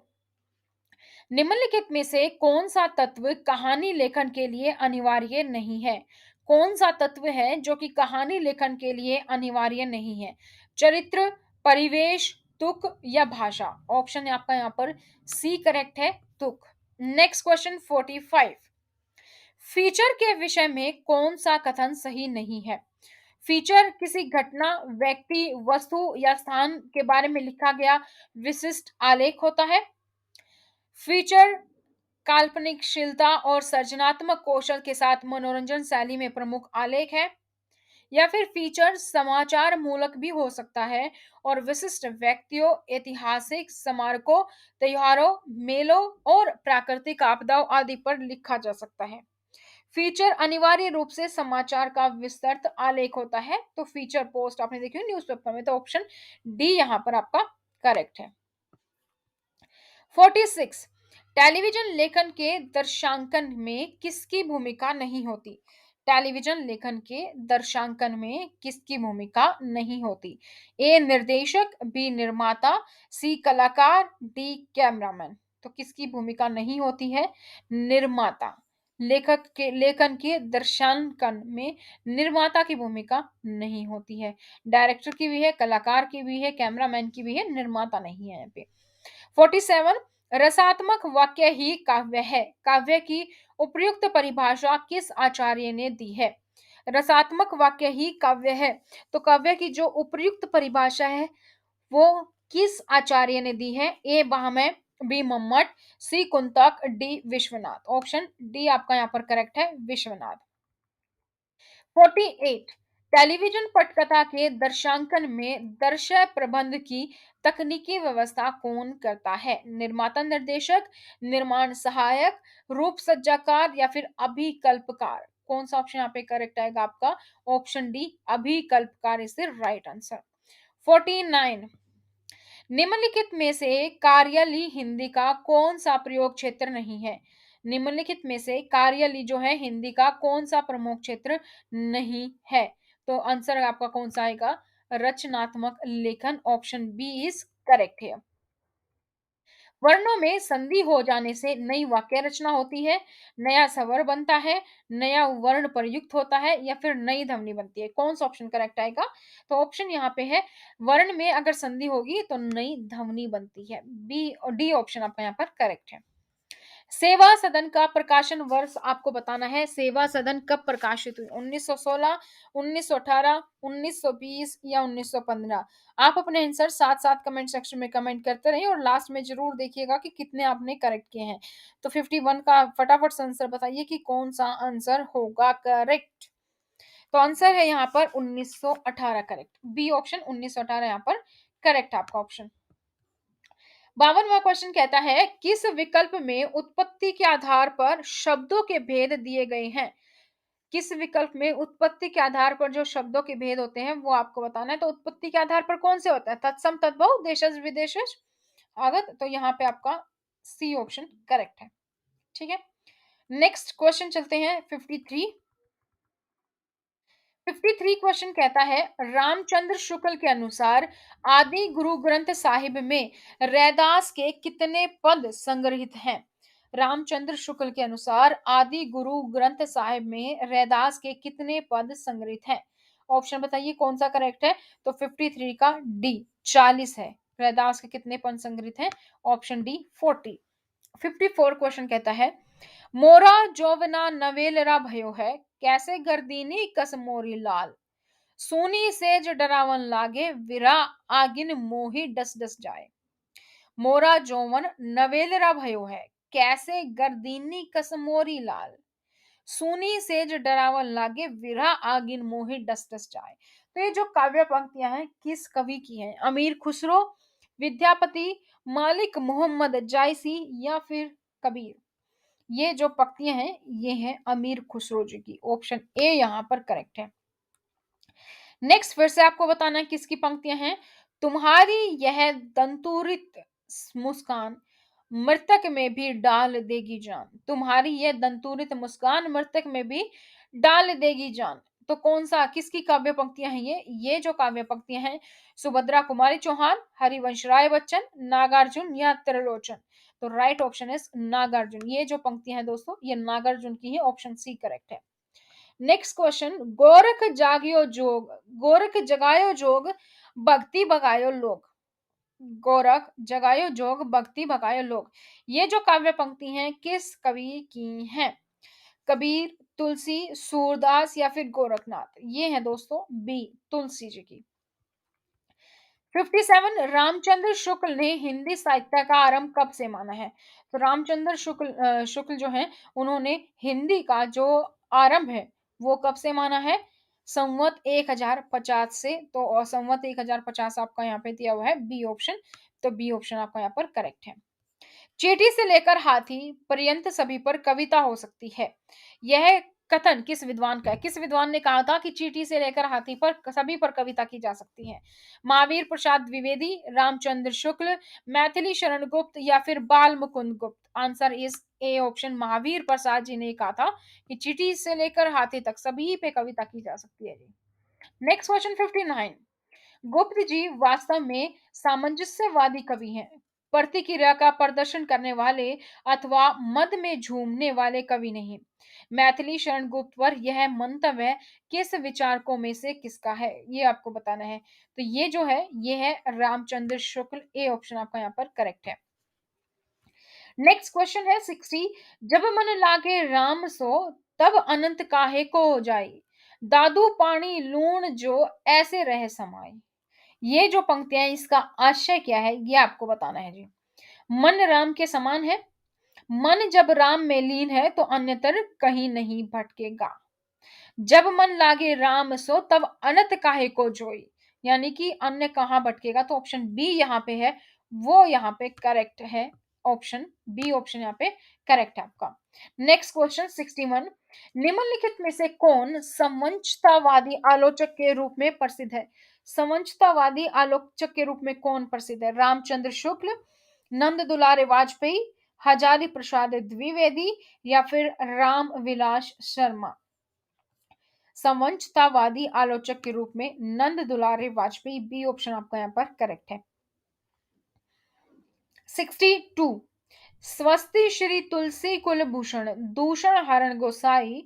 निम्नलिखित में से कौन सा तत्व कहानी लेखन के लिए अनिवार्य नहीं है? कौन सा तत्व है जो कि कहानी लेखन के लिए अनिवार्य नहीं है? चरित्र, परिवेश, तुक या भाषा। ऑप्शन आपका यहाँ पर सी करेक्ट है, तुक। नेक्स्ट क्वेश्चन 45, फीचर के विषय में कौन सा कथन सही नहीं है? फीचर किसी घटना, व्यक्ति, वस्तु या स्थान के बारे में लिखा गया विशिष्ट आलेख होता है। फीचर काल्पनिकशीलता और सृजनात्मक कौशल के साथ मनोरंजन शैली में प्रमुख आलेख है। या फिर फीचर समाचार मूलक भी हो सकता है और विशिष्ट व्यक्तियों, ऐतिहासिक स्मारकों, त्योहारों, मेलों और प्राकृतिक आपदाओं आदि पर लिखा जा सकता है। फीचर अनिवार्य रूप से समाचार का विस्तृत आलेख होता है। तो फीचर पोस्ट आपने देखी न्यूज़पेपर में, तो ऑप्शन डी यहां पर आपका करेक्ट है। 46, टेलीविजन लेखन के दर्शांकन में किसकी भूमिका नहीं होती? टेलीविजन लेखन के दर्शांकन में किसकी भूमिका नहीं होती? ए निर्देशक, बी निर्माता, सी कलाकार, डी कैमरामैन। तो किसकी भूमिका नहीं होती है? निर्माता। लेखक के लेखन के दर्शांकन में निर्माता की भूमिका नहीं होती है। डायरेक्टर की भी है, कलाकार की भी है, कैमरामैन की भी है, निर्माता नहीं है यहाँ पे। 47, रसात्मक वाक्य ही काव्य है। काव्य की उपयुक्त परिभाषा किस आचार्य ने दी है? रसात्मक वाक्य ही काव्य है, तो काव्य की जो उपयुक्त परिभाषा है वो किस आचार्य ने दी है? A Bhamah, B Mammata, C Kuntaka, D Vishwanath. Option D आपका यहाँ पर करेक्ट है, विश्वनाथ। 48, टेलीविजन पटकथा के दर्शांकन में दर्शय प्रबंध की तकनीकी व्यवस्था कौन करता है? निर्माता, निर्देशक, निर्माण सहायक, रूप सज्जाकार या फिर अभिकल्पकार। कौन सा ऑप्शन यहाँ पे करेक्ट आएगा आपका? ऑप्शन डी अभिकल्पकार इज द राइट आंसर। 49, निम्नलिखित में से कार्याली हिंदी का कौन सा प्रयोग क्षेत्र नहीं है? निम्नलिखित में से कार्याली जो है हिंदी का कौन सा प्रमुख क्षेत्र नहीं है? तो आंसर आपका कौन सा आएगा? रचनात्मक लेखन। ऑप्शन बी इज करेक्ट है। वर्णों में संधि हो जाने से नई वाक्य रचना होती है, नया स्वर बनता है, नया वर्ण प्रयुक्त होता है या फिर नई ध्वनि बनती है। कौन सा ऑप्शन करेक्ट आएगा? तो ऑप्शन यहाँ पे है वर्ण में अगर संधि होगी तो नई ध्वनि बनती है। बी और डी ऑप्शन आपका यहाँ पर करेक्ट है। सेवा सदन का प्रकाशन वर्ष आपको बताना है। सेवा सदन कब प्रकाशित हुई? 1916, 1918, 1920 या 1915। आप अपने आंसर साथ साथ कमेंट सेक्शन में कमेंट करते रहिए और लास्ट में जरूर देखिएगा कि कितने आपने करेक्ट किए हैं। तो 51 का फटाफट से आंसर बताइए कि कौन सा आंसर होगा करेक्ट। तो आंसर है यहाँ पर 1918 करेक्ट। बी ऑप्शन 1918 यहाँ पर करेक्ट आपका ऑप्शन। 52वां क्वेश्चन कहता है किस विकल्प में उत्पत्ति के आधार पर शब्दों के भेद दिए गए हैं? किस विकल्प में उत्पत्ति के आधार पर जो शब्दों के भेद होते हैं वो आपको बताना है। तो उत्पत्ति के आधार पर कौन से होता है? तत्सम, तद्भव, देशज, विदेशज, आगत। तो यहाँ पे आपका सी ऑप्शन करेक्ट है। ठीक है, नेक्स्ट क्वेश्चन चलते हैं 53। 53 क्वेश्चन कहता है, रामचंद्र शुक्ल के अनुसार आदि गुरु ग्रंथ साहिब में रैदास के कितने पद संग्रहित हैं? रामचंद्र शुक्ल के अनुसार आदि गुरु ग्रंथ साहिब में रैदास के कितने पद संग्रहित हैं? ऑप्शन बताइए कौन सा करेक्ट है? तो 53 का डी 40 है। रैदास के कितने पद संग्रहित हैं? Option D 40। 54 क्वेश्चन कहता है, मोरा जोवना नवेलरा भयो है, कैसे गर्दीनी कस मोरी लाल, सूनी सेज डरावन लागे, विरा आगिन मोही डस डस जाए। मोरा जोवन नवेलरा भयो है, कैसे गर्दीनी कस मोरी लाल, सूनी सेज डरावन लागे, विरा आगिन मोही डस डस जाए। तो ये जो काव्य पंक्तियां हैं किस कवि की हैं? अमीर खुसरो, विद्यापति, मालिक मोहम्मद जायसी या फिर कबीर? ये जो पंक्तियां हैं ये हैं अमीर खुसरो जी की। ऑप्शन ए यहां पर करेक्ट है। नेक्स्ट फिर से आपको बताना है किसकी पंक्तियां हैं। तुम्हारी यह दंतुरित मुस्कान मृतक में भी डाल देगी जान, तुम्हारी यह दंतुरित मुस्कान मृतक में भी डाल देगी जान। तो कौन सा किसकी काव्य पंक्तियां हैं ये जो काव्य पंक्तियां हैं, सुभद्रा कुमारी चौहान, हरिवंश राय बच्चन, नागार्जुन या त्रिलोचन? तो राइट ऑप्शन इज नागार्जुन। ये जो पंक्तियां हैं दोस्तों ये नागार्जुन की है। ऑप्शन सी करेक्ट है। नेक्स्ट क्वेश्चन, गोरख जागियो जोग, गोरख जगायो जोग, भक्ति भगायो लोग, गोरख जगायो जोग, भक्ति भगायो लोग। ये जो काव्य पंक्ति हैं किस कवि की हैं? कबीर, तुलसी, सूरदास या फिर गोरखनाथ? ये है दोस्तों बी तुलसी जी की। 57 रामचंद्र शुक्ल ने हिंदी साहित्य का आरंभ कब से माना है? तो रामचंद्र शुक्ल जो है उन्होंने हिंदी का जो आरंभ है वो कब से माना है? संवत 1050 से। तो संवत 1050 आपका यहाँ पे दिया हुआ है बी ऑप्शन। तो बी ऑप्शन आपका यहाँ पर करेक्ट है। चींटी से लेकर हाथी पर्यंत सभी पर कविता हो सकती है, यह कथन किस विद्वान का है? किस विद्वान ने कहा था कि चींटी से लेकर हाथी पर सभी पर कविता की जा सकती है? महावीर प्रसाद द्विवेदी, रामचंद्र शुक्ल, मैथिली शरण गुप्त या फिर Bal Mukund Gupt? Answer is A option. Mahavir Prasad ji ने कहा था कि चींटी से लेकर हाथी तक सभी पे कविता की जा सकती है जी। नेक्स्ट क्वेश्चन 59, गुप्त जी वास्तव में सामंजस्यवादी कवि हैं, प्रतिक्रिया का प्रदर्शन करने वाले अथवा मद में झूमने वाले कवि नहीं। मैथिली शरण गुप्त पर यह मंतव्य किस विचारकों में से किसका है? ये आपको बताना है। तो ये जो है ये है रामचंद्र शुक्ल। ए ऑप्शन आपका यहाँ पर करेक्ट है। नेक्स्ट क्वेश्चन है 60, जब मन लागे राम सो तब अनंत काहे को हो जाई, दादू पानी लूण जो ऐसे रह समाई। ये जो पंक्तियां हैं इसका आशय क्या है ये आपको बताना है जी। मन राम के समान है, मन जब राम में लीन है तो अन्यतर कहीं नहीं भटकेगा, जब मन लागे राम सो तब अनंत काहे को जोई, यानी कि अन्य कहाँ भटकेगा? तो ऑप्शन बी यहाँ पे है वो यहाँ पे करेक्ट है। ऑप्शन बी ऑप्शन यहाँ पे करेक्ट है आपका। नेक्स्ट क्वेश्चन 61, निम्नलिखित में से कौन समवंशतावादी आलोचक के रूप में प्रसिद्ध है? समवंशतावादी आलोचक के रूप में कौन प्रसिद्ध है? रामचंद्र शुक्ल, नंद दुलारे वाजपेयी, हजारी प्रसाद द्विवेदी या फिर राम विलास शर्मा? समवंशतावादी आलोचक के रूप में नंद दुलारे वाजपेयी। बी ऑप्शन आपका यहाँ पर करेक्ट है। 62, स्वस्ति श्री तुलसी कुलभूषण दूषण हरण गोसाई,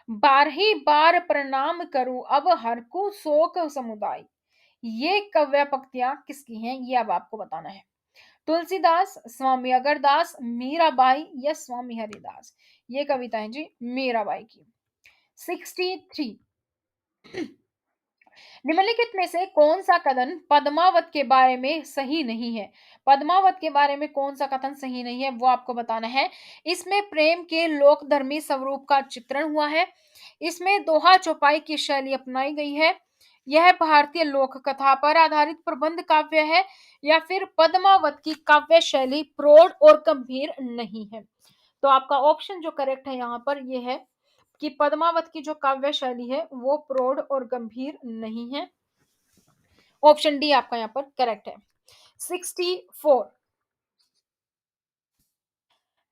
बारही बार प्रणाम करूं अब हरकू शोक समुदाय। ये काव्य पंक्तियां किसकी हैं ये अब आपको बताना है। तुलसीदास, स्वामी अगरदास, मीराबाई या स्वामी हरिदास? ये कविता है जी मीराबाई की। 63, निम्नलिखित में से कौन सा कथन पद्मावत के बारे में सही नहीं है? पद्मावत के बारे में कौन सा कथन सही नहीं है वो आपको बताना है। इसमें प्रेम के लोकधर्मी स्वरूप का चित्रण हुआ है, इसमें दोहा चौपाई की शैली अपनाई गई है, यह भारतीय लोक कथा पर आधारित प्रबंध काव्य है या फिर पद्मावत की काव्य शैली प्रौढ़ और गंभीर नहीं है? तो आपका ऑप्शन जो करेक्ट है यहाँ पर ये है कि पद्मावत की जो काव्य शैली है वो प्रौढ़ और गंभीर नहीं है। ऑप्शन डी आपका यहाँ पर करेक्ट है। 64,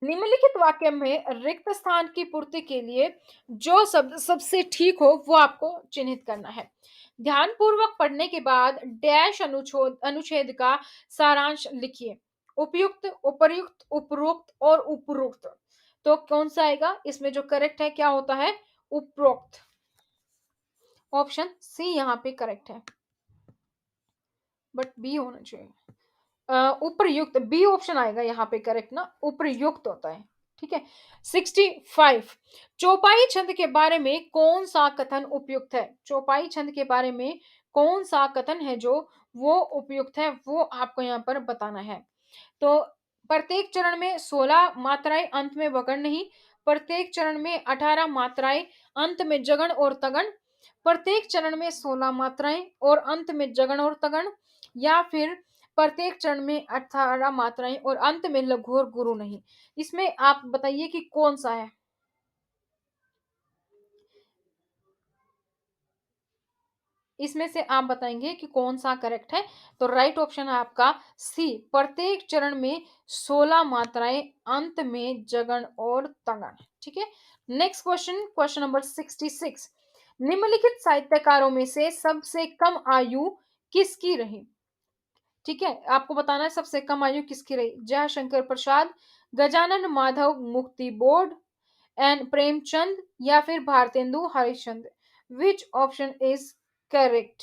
निम्नलिखित वाक्य में रिक्त स्थान की पूर्ति के लिए जो शब्द सबसे ठीक हो वो आपको चिन्हित करना है। ध्यानपूर्वक पढ़ने के बाद डैश अनुच्छेद का सारांश लिखिए। उपयुक्त, उपर्युक्त, उपरोक्त और उपरोक्त। तो कौन सा आएगा इसमें? जो करेक्ट है क्या होता है? उपरोक्त। ऑप्शन सी यहाँ पे करेक्ट है, बट बी होना चाहिए। उपर्युक्त, बी ऑप्शन आएगा यहाँ पे करेक्ट ना, उपर्युक्त होता है। ठीक है। 65, चौपाई छंद के बारे में कौन सा कथन उपयुक्त है? चौपाई छंद के बारे में कौन सा कथन है जो वो उपयुक्त है, वो आपको यहाँ पर बताना है। तो प्रत्येक चरण में 16 मात्राएं, अंत में वगण नहीं। प्रत्येक चरण में 18 मात्राएं, अंत में जगण और तगण। प्रत्येक चरण में 16 मात्राएं और अंत में जगण और तगण, या फिर प्रत्येक चरण में 18 मात्राएं और अंत में लघु और गुरु नहीं। इसमें आप बताइए कि कौन सा है? इसमें से आप बताएंगे कि कौन सा करेक्ट है। तो राइट ऑप्शन है आपका सी, प्रत्येक चरण में 16 मात्राएं, अंत में जगण और तगण। ठीक है। नेक्स्ट क्वेश्चन, क्वेश्चन नंबर 66, निम्नलिखित साहित्यकारों में से सबसे कम आयु किसकी रही? ठीक है, आपको बताना है सबसे कम आयु किसकी रही। जयशंकर प्रसाद, गजानन माधव मुक्ति बोर्ड एंड प्रेमचंद, या फिर भारतेंदु हरिश्चंद्र। विच option is correct?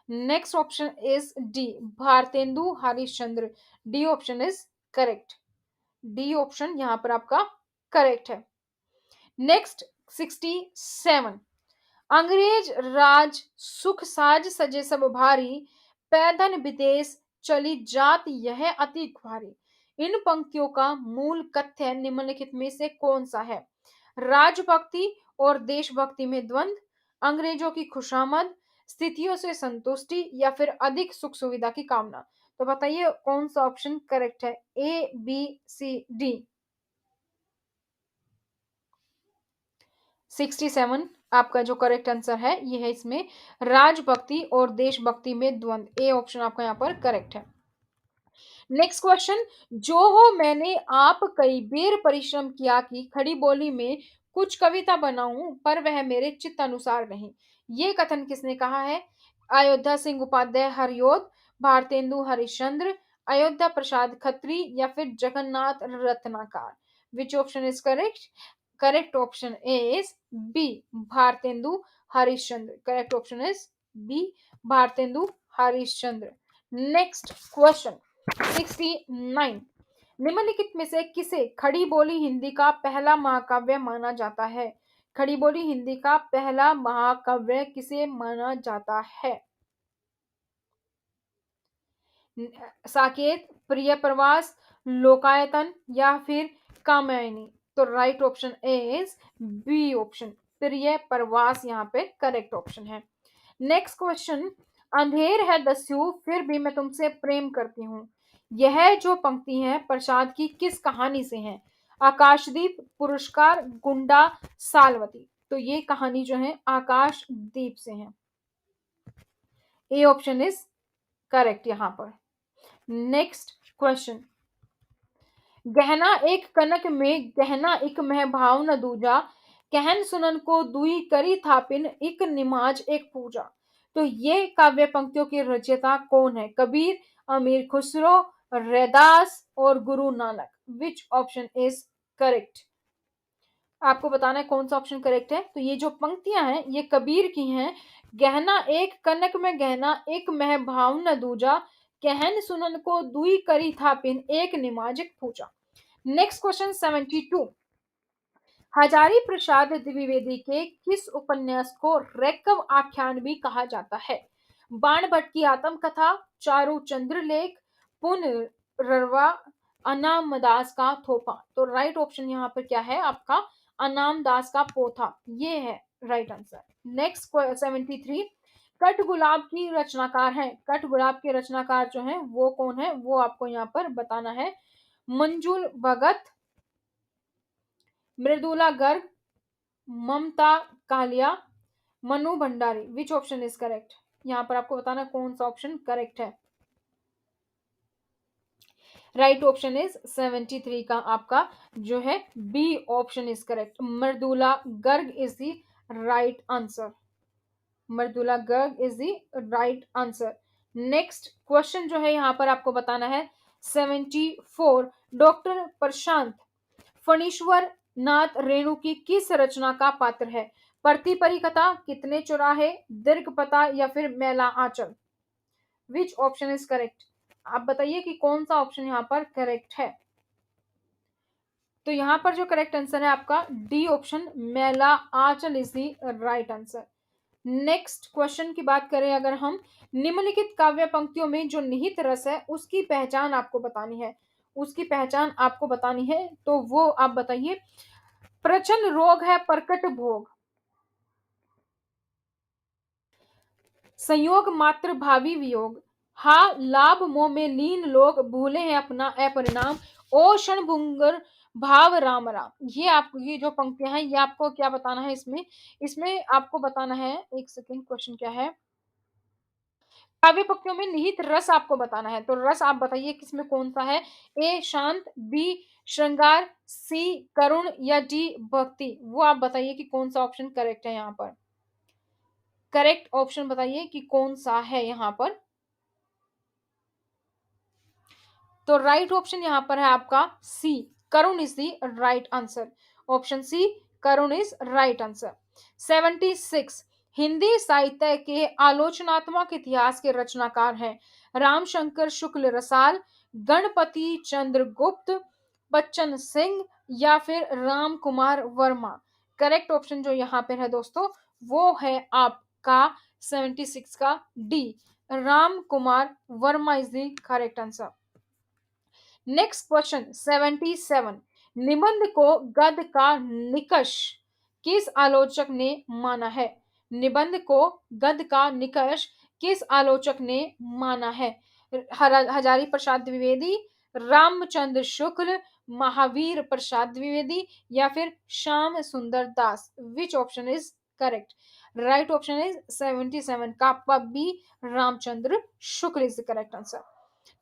Next option is D, Bharatendu Harishchandra. D option is correct. D option यहां पर आपका करेक्ट है। नेक्स्ट 67, अंग्रेज राज सुख साज सजे सब भारी, पैदन विदेश चली जात यह अति ख्वारी। इन पंक्तियों का मूल कथ्य निम्नलिखित में से कौन सा है? राजभक्ति और देशभक्ति में द्वंद्व, अंग्रेजों की खुशामद, स्थितियों से संतुष्टि, या फिर अधिक सुख सुविधा की कामना। तो बताइए कौन सा ऑप्शन करेक्ट है? ए, बी, सी, डी। 67 आपका जो करेक्ट आंसर है ये है इसमें राजभक्ति और देशभक्ति में द्वंद्व। ए ऑप्शन आपका यहाँ पर करेक्ट है। नेक्स्ट क्वेश्चन, जो हो मैंने आप कई बेर परिश्रम किया कि खड़ी बोली में कुछ कविता बनाऊं, पर वह मेरे चित्त अनुसार नहीं। ये कथन किसने कहा है? अयोध्या सिंह उपाध्याय हरियोध, भारतेंदु हरिश्चंद्र, अयोध्या प्रसाद खत्री, या फिर Jagannath Ratnakar. Which option is correct? Correct option is B, Bharatendu Harishchandra. Correct option is B, Bharatendu Harishchandra. Next question 69, निम्नलिखित में से किसे खड़ी बोली हिंदी का पहला महाकाव्य माना जाता है? खड़ी बोली हिंदी का पहला महाकाव्य किसे माना जाता है? साकेत, प्रिय प्रवास, लोकायतन, या फिर कामयानी। तो right option is B option, Priya Pravas यहाँ पे करेक्ट ऑप्शन है। नेक्स्ट क्वेश्चन, अंधेर है दस्यु फिर भी मैं तुमसे प्रेम करती हूँ, यह जो पंक्ति है प्रसाद की किस कहानी से है? आकाशदीप, पुरस्कार, गुंडा, सालवती। तो ये कहानी जो है आकाशदीप से है। ए ऑप्शन इज करेक्ट यहाँ पर। नेक्स्ट क्वेश्चन, गहना एक कनक में गहना एक मह भाव न दूजा, कहन सुनन को दुई करी थापिन एक निमाज एक पूजा। तो ये काव्य पंक्तियों के रचयिता कौन है? कबीर, अमीर खुसरो, रैदास और गुरु नानक। विच ऑप्शन इज करेक्ट? आपको बताना है कौन सा ऑप्शन करेक्ट है। तो ये जो पंक्तियां हैं ये कबीर की हैं। गहना एक कनक में गहना एक मह भाव न दूजा, कहन सुनन को दुई करी थापिन एक निमाज एक पूजा। नेक्स्ट क्वेश्चन 72, हजारी प्रसाद द्विवेदी के किस उपन्यास को रैकव आख्यान भी कहा जाता है? बाण भट्ट की आत्मकथा, चारु चंद्रलेख, पुनर्वा, अनामदास का थोपा। तो राइट ऑप्शन यहाँ पर क्या है आपका? अनामदास का पोथा, ये है राइट आंसर। नेक्स्ट 73, कट गुलाब की रचनाकार है। कट गुलाब के रचनाकार जो है वो कौन है वो आपको यहाँ पर बताना है। Manjul Bhagat, Mridula Garg, Mamta Kalia, Manu Bhandari. Which option is correct? यहाँ पर आपको बताना कौन सा ऑप्शन करेक्ट है। राइट ऑप्शन इज 73 का आपका जो है B option is correct. Mridula Garg is the right answer. Mridula Garg is the right answer. Next question जो है यहां पर आपको बताना है 74। डॉक्टर प्रशांत फणीश्वर नाथ रेणु की किस रचना का पात्र है? परती परिकथा, कितने चौराहे, दीर्घ पता या फिर Maila Anchal? Which option is correct? आप बताइए कि कौन सा ऑप्शन यहाँ पर करेक्ट है। तो यहाँ पर जो करेक्ट आंसर है आपका D option Maila Anchal is the right answer. Next question की बात करें अगर हम, निम्नलिखित काव्य पंक्तियों में जो निहित रस है उसकी पहचान आपको बतानी है। उसकी पहचान आपको बतानी है तो वो आप बताइए। प्रचंड रोग है प्रकट भोग, संयोग मात्र भावी वियोग, हा लाभ मोह में लीन लोग भूले हैं अपना अपरिणाम, ओ क्षण भंगुर भाव राम राम। ये आपको ये जो पंक्तियां हैं ये आपको क्या बताना है इसमें? इसमें आपको बताना है, एक सेकेंड, क्वेश्चन क्या है? काव्य पंक्तियों में निहित रस आपको बताना है। तो रस आप बताइए किसमें कौन सा है? ए शांत, बी श्रृंगार, सी करुण या डी भक्ति? वो आप बताइए कि कौन सा ऑप्शन करेक्ट है यहाँ पर। करेक्ट ऑप्शन बताइए कि कौन सा है यहाँ पर। तो राइट ऑप्शन यहां पर है आपका C, Karun is the right answer. Option C, Karun is right answer. 76। Hindi साहित्य के आलोचनात्मक इतिहास के रचनाकार हैं रामशंकर शुक्ल रसाल, गणपति चंद्र गुप्त, बच्चन सिंह या फिर राम कुमार वर्मा? करेक्ट ऑप्शन जो यहाँ पर है दोस्तों वो है आपका 76 का D, Ram Kumar Verma is the correct answer. Next question 77। निबंध को गद्य का निकष किस आलोचक ने माना है? निबंध को गद्य का निकष किस आलोचक ने माना है? हजारी प्रसाद द्विवेदी, रामचंद्र शुक्ल, महावीर प्रसाद द्विवेदी या फिर Shyam Sundar Das? Which option is correct? Right option is 77 का आपका B, Ramchandra Shukla is the correct answer.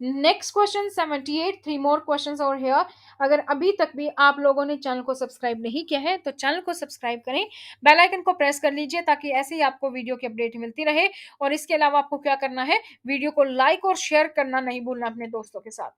Next question 78। Three more questions are here. अगर अभी तक भी आप लोगों ने चैनल को सब्सक्राइब नहीं किया है तो चैनल को सब्सक्राइब करें, बेल आइकन को प्रेस कर लीजिए ताकि ऐसे ही आपको वीडियो की अपडेट मिलती रहे। और इसके अलावा आपको क्या करना है, वीडियो को लाइक और शेयर करना नहीं भूलना अपने दोस्तों के साथ।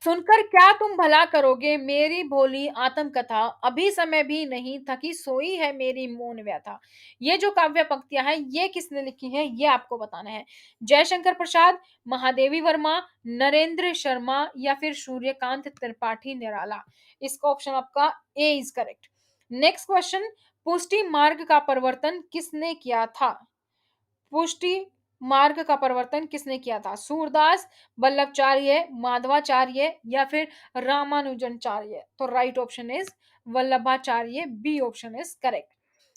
सुनकर क्या तुम भला करोगे मेरी भोली आत्मकथा, अभी समय भी नहीं थकी सोई है मेरी मौन व्यथा? ये जो काव्य पंक्तियां हैं ये किसने लिखी हैं ये आपको बताना है। जयशंकर प्रसाद, महादेवी वर्मा, नरेंद्र शर्मा या फिर सूर्यकांत त्रिपाठी निराला? इसका ऑप्शन आपका ए इज करेक्ट। नेक्स्ट क्वेश्चन, पुष्टि मार्ग का परिवर्तन किसने किया था? पुष्टि मार्ग का परिवर्तन किसने किया था? सूरदास, वल्लभाचार्य, माधवाचार्य या फिर रामानुजनाचार्य? तो right option is Vallabhacharya, B option is correct.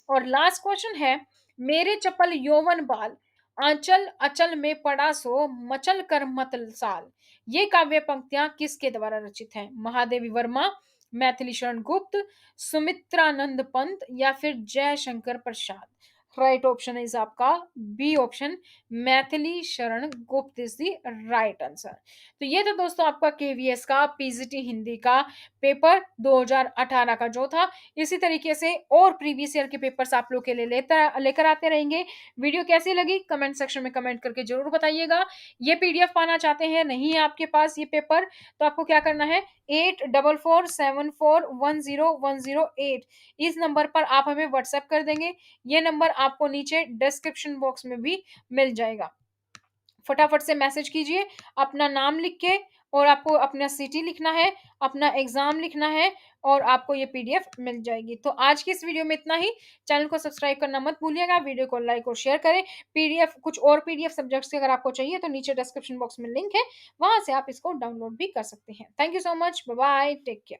और लास्ट क्वेश्चन है, मेरे चपल यौवन बाल, आंचल अचल में पड़ा सो मचल कर मतल साल? ये काव्य पंक्तियां किसके द्वारा रचित हैं? महादेवी वर्मा, मैथिली शरण गुप्त, सुमित्रानंद पंत या फिर Jaishankar Prasad? Right option is आपका B option, Maithili Sharan Gupt is the right answer. तो ये था दोस्तों आपका केवीएस का पीजीटी हिंदी का पेपर 2018 का जो था। इसी तरीके से और प्रीवियस ईयर के पेपर्स आप लोग के लिए लेकर आते रहेंगे। वीडियो कैसी लगी कमेंट सेक्शन में कमेंट करके जरूर बताइएगा। ये पीडीएफ पाना चाहते हैं, नहीं है आपके पास ये पेपर, तो आपको क्या करना है, 8447410108 इस नंबर पर आप हमें व्हाट्सएप कर देंगे। ये नंबर आपको नीचे डिस्क्रिप्शन बॉक्स में भी मिल जाएगा। फटाफट से मैसेज कीजिए अपना नाम लिख के, और आपको अपना सिटी लिखना है, अपना एग्जाम लिखना है, और आपको ये पीडीएफ मिल जाएगी। तो आज की इस वीडियो में इतना ही। चैनल को सब्सक्राइब करना मत भूलिएगा, वीडियो को लाइक और शेयर करें। पीडीएफ कुछ और पीडीएफ सब्जेक्ट्स के अगर आपको चाहिए तो नीचे डिस्क्रिप्शन बॉक्स में लिंक है, वहां से आप इसको डाउनलोड भी कर सकते हैं। Thank you so much, bye bye, take care.